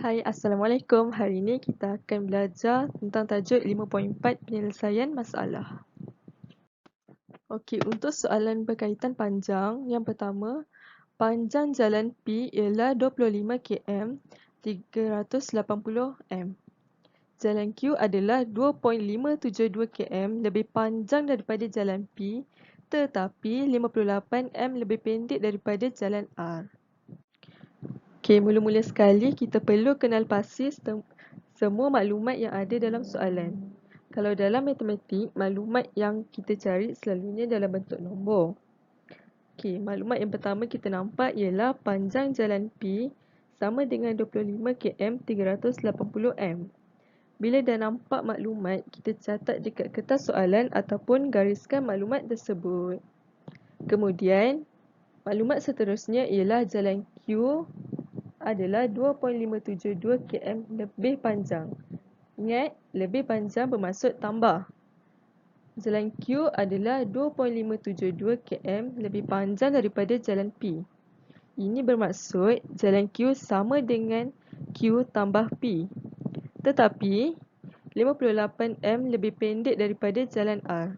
Hai, Assalamualaikum. Hari ini kita akan belajar tentang tajuk 5.4 penyelesaian masalah. Okey, untuk soalan berkaitan panjang, yang pertama, panjang jalan P ialah 25 km, 380 m. Jalan Q adalah 2.572 km lebih panjang daripada jalan P, tetapi 58 m lebih pendek daripada jalan R. Okey, mula-mula sekali kita perlu kenal pasti semua maklumat yang ada dalam soalan. Kalau dalam matematik, maklumat yang kita cari selalunya dalam bentuk nombor. Okey, maklumat yang pertama kita nampak ialah panjang jalan P sama dengan 25 km 380 m. Bila dah nampak maklumat, kita catat dekat kertas soalan ataupun gariskan maklumat tersebut. Kemudian, maklumat seterusnya ialah jalan Q adalah 2.572 km lebih panjang. Ingat, lebih panjang bermaksud tambah. Jalan Q adalah 2.572 km lebih panjang daripada jalan P. Ini bermaksud jalan Q sama dengan Q tambah P. Tetapi, 58 m lebih pendek daripada jalan R.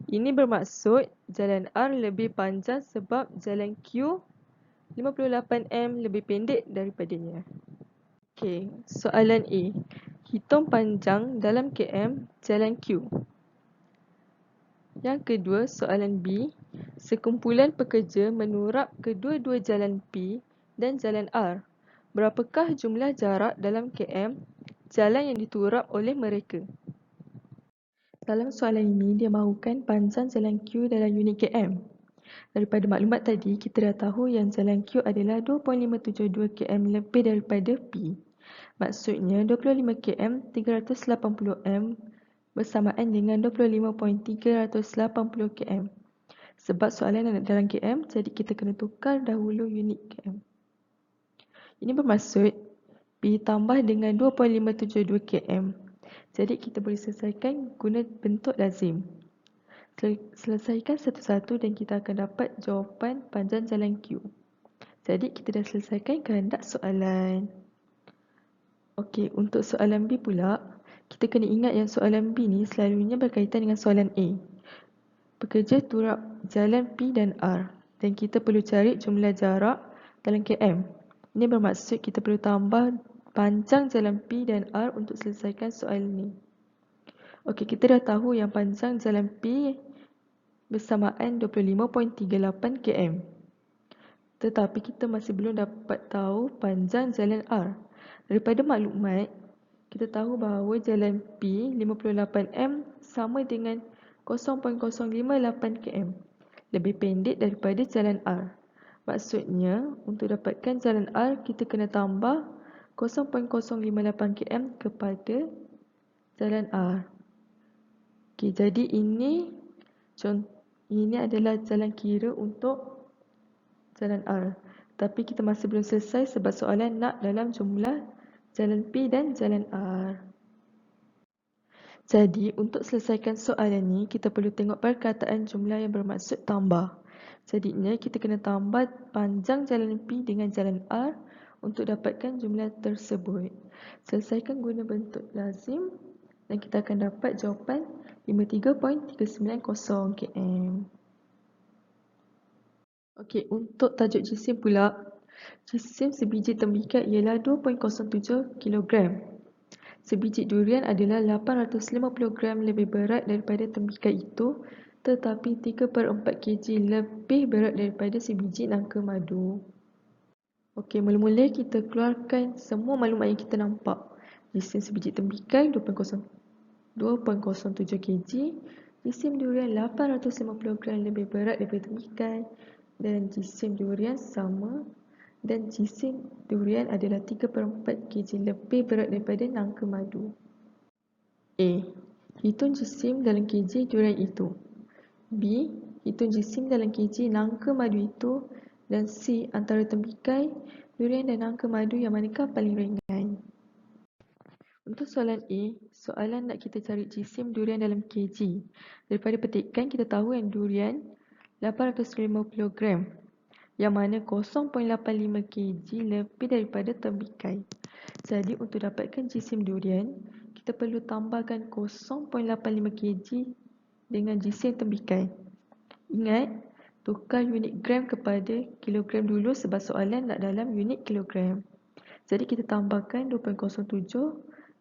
Ini bermaksud jalan R lebih panjang sebab jalan Q 58 m lebih pendek daripadanya. Okey, soalan A. Hitung panjang dalam km jalan Q. Yang kedua, soalan B. Sekumpulan pekerja menurap kedua-dua jalan P dan jalan R. Berapakah jumlah jarak dalam km jalan yang diturap oleh mereka? Dalam soalan ini, dia mahukan panjang jalan Q dalam unit km. Daripada maklumat tadi, kita dah tahu yang jalan Q adalah 2.572 km lebih daripada P. Maksudnya 25 km 380 m bersamaan dengan 25.380 km. Sebab soalan ada dalam km, jadi kita kena tukar dahulu unit km. Ini bermaksud P tambah dengan 2.572 km. Jadi kita boleh selesaikan guna bentuk lazim. Selesaikan satu-satu dan kita akan dapat jawapan panjang jalan Q. Jadi kita dah selesaikan kehendak soalan. Okey, untuk soalan B pula, kita kena ingat yang soalan B ni selalunya berkaitan dengan soalan A. Pekerja turap jalan P dan R dan kita perlu cari jumlah jarak dalam km. Ini bermaksud kita perlu tambah panjang jalan P dan R untuk selesaikan soalan ni. Okey, kita dah tahu yang panjang jalan P bersamaan 25.38 km. Tetapi kita masih belum dapat tahu panjang jalan R. Daripada maklumat, kita tahu bahawa jalan P 58 m sama dengan 0.058 km. Lebih pendek daripada jalan R. Maksudnya, untuk dapatkan jalan R, kita kena tambah 0.058 km kepada jalan R. Okey, jadi ini adalah jalan kira untuk jalan R. Tapi kita masih belum selesai sebab soalan nak dalam jumlah jalan P dan jalan R. Jadi, untuk selesaikan soalan ni, kita perlu tengok perkataan jumlah yang bermaksud tambah. Jadinya, kita kena tambah panjang jalan P dengan jalan R untuk dapatkan jumlah tersebut. Selesaikan guna bentuk lazim dan kita akan dapat jawapan 53.390 km. Okey, untuk tajuk jisim pula, jisim sebiji tembikar ialah 2.07 kg. Sebiji durian adalah 850 gram lebih berat daripada tembikar itu, tetapi 3/4 kg lebih berat daripada sebiji nangka madu. Okey, mula-mula kita keluarkan semua maklumat yang kita nampak. Jisim sebiji tembikar 2.07 kg, jisim durian 850 gram lebih berat daripada tembikar dan jisim durian sama dan jisim durian adalah 3/4 kg lebih berat daripada nangka madu. A. Hitung jisim dalam kg durian itu. B. Hitung jisim dalam kg nangka madu itu. Dan C. Antara tembikar durian dan nangka madu yang manakah paling ringan? Untuk soalan A, soalan nak kita cari jisim durian dalam kg. Daripada petikan kita tahu yang durian 850 gram, yang mana 0.85 kg lebih daripada tembikar. Jadi untuk dapatkan jisim durian, kita perlu tambahkan 0.85 kg dengan jisim tembikai. Ingat, tukar unit gram kepada kilogram dulu sebab soalan nak dalam unit kilogram. Jadi kita tambahkan 2.07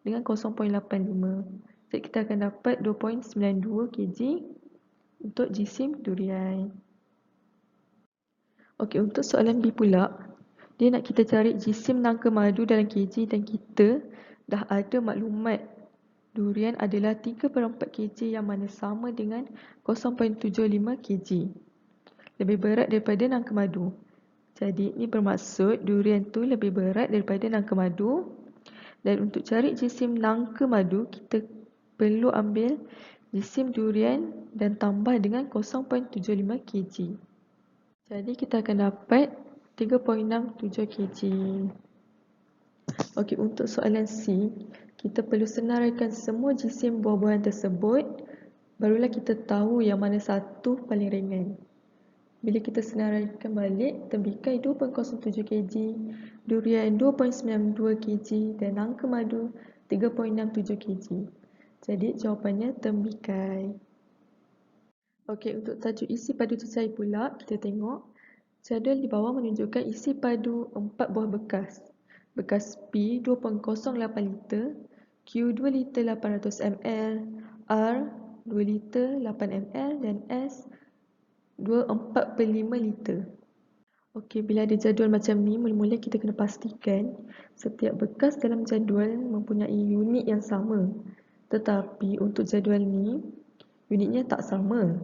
dengan 0.85. Jadi kita akan dapat 2.92 kg untuk jisim durian. Okey, untuk soalan B pula, dia nak kita cari jisim nangka madu dalam kg dan kita dah ada maklumat durian adalah 3/4 kg yang mana sama dengan 0.75 kg. Lebih berat daripada nangka madu. Jadi ini bermaksud durian tu lebih berat daripada nangka madu. Dan untuk cari jisim nangka madu, kita perlu ambil jisim durian dan tambah dengan 0.75 kg. Jadi kita akan dapat 3.67 kg. Okey, untuk soalan C, kita perlu senaraikan semua jisim buah-buahan tersebut. Barulah kita tahu yang mana satu paling ringan. Bila kita senaraikan balik, tembikai 2.07 kg, durian 2.92 kg dan nangka madu 3.67 kg. Jadi jawapannya tembikai. Okey, untuk tajuk isi padu cecair pula, kita tengok jadual di bawah menunjukkan isi padu 4 buah bekas. Bekas P 2.08 liter, Q 2 liter 800 ml, R 2 liter 8 ml dan S 2.45 liter. Okey, bila ada jadual macam ni, mula-mula kita kena pastikan setiap bekas dalam jadual mempunyai unit yang sama. Tetapi untuk jadual ni, unitnya tak sama.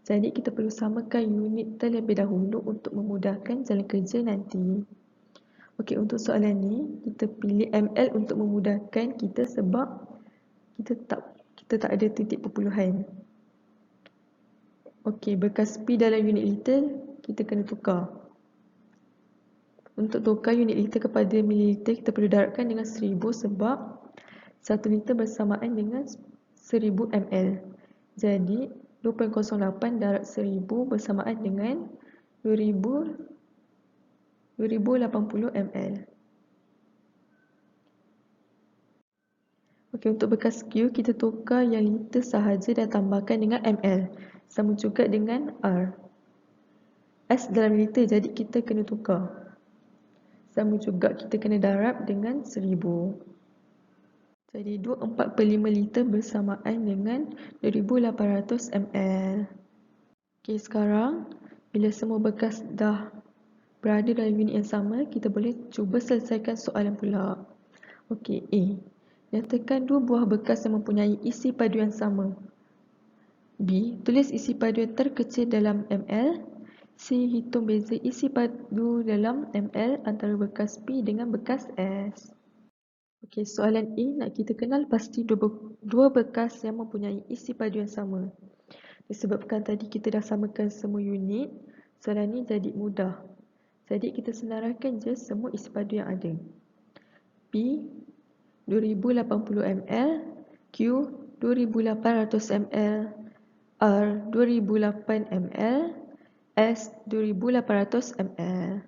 Jadi kita perlu samakan unit terlebih dahulu untuk memudahkan jalan kerja nanti. Okey, untuk soalan ni, kita pilih ml untuk memudahkan kita sebab kita tak ada titik perpuluhan. Okey, bekas P dalam unit liter, kita kena tukar. Untuk tukar unit liter kepada mililiter, kita perlu darabkan dengan 1000 sebab 1 liter bersamaan dengan 1000 ml. Jadi, 2.08 darab 1000 bersamaan dengan 2080 ml. Okey, untuk bekas Q, kita tukar yang liter sahaja dan tambahkan dengan ml. Sama juga dengan R. S dalam liter, jadi kita kena tukar. Sama juga kita kena darab dengan 1000. Jadi 2.45 liter bersamaan dengan 2800 ml. Okey, sekarang bila semua bekas dah berada dalam unit yang sama, kita boleh cuba selesaikan soalan pula. Okey, A. Nyatakan dua buah bekas yang mempunyai isi padu yang sama. B. Tulis isi padu yang terkecil dalam ml. C. Hitung beza isi padu dalam ml antara bekas P dengan bekas S. Okey, soalan A nak kita kenal pasti dua bekas yang mempunyai isi padu yang sama. Disebabkan tadi kita dah samakan semua unit, soalan ni jadi mudah. Jadi kita senaraikan je semua isi padu yang ada. P 2080 ml, Q 2800 ml, R 2008 ml, S 2800 ml.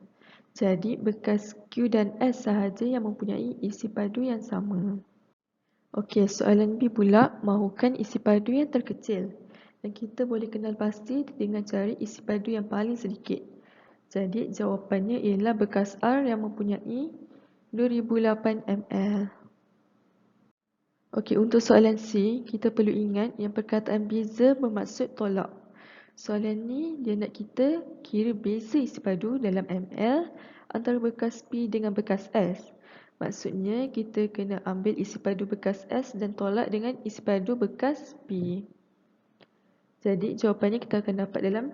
Jadi bekas Q dan S sahaja yang mempunyai isi padu yang sama. Okey, soalan B pula, mahukan isi padu yang terkecil. Dan kita boleh kenal pasti dengan cari isi padu yang paling sedikit. Jadi jawapannya ialah bekas R yang mempunyai 2008 ml. Okey, untuk soalan C, kita perlu ingat yang perkataan beza bermaksud tolak. Soalan ni dia nak kita kira beza isi padu dalam ml antara bekas P dengan bekas S. Maksudnya kita kena ambil isi padu bekas S dan tolak dengan isi padu bekas P. Jadi jawapannya kita akan dapat dalam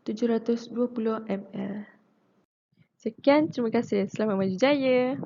720 ml. Sekian, terima kasih. Selamat maju jaya.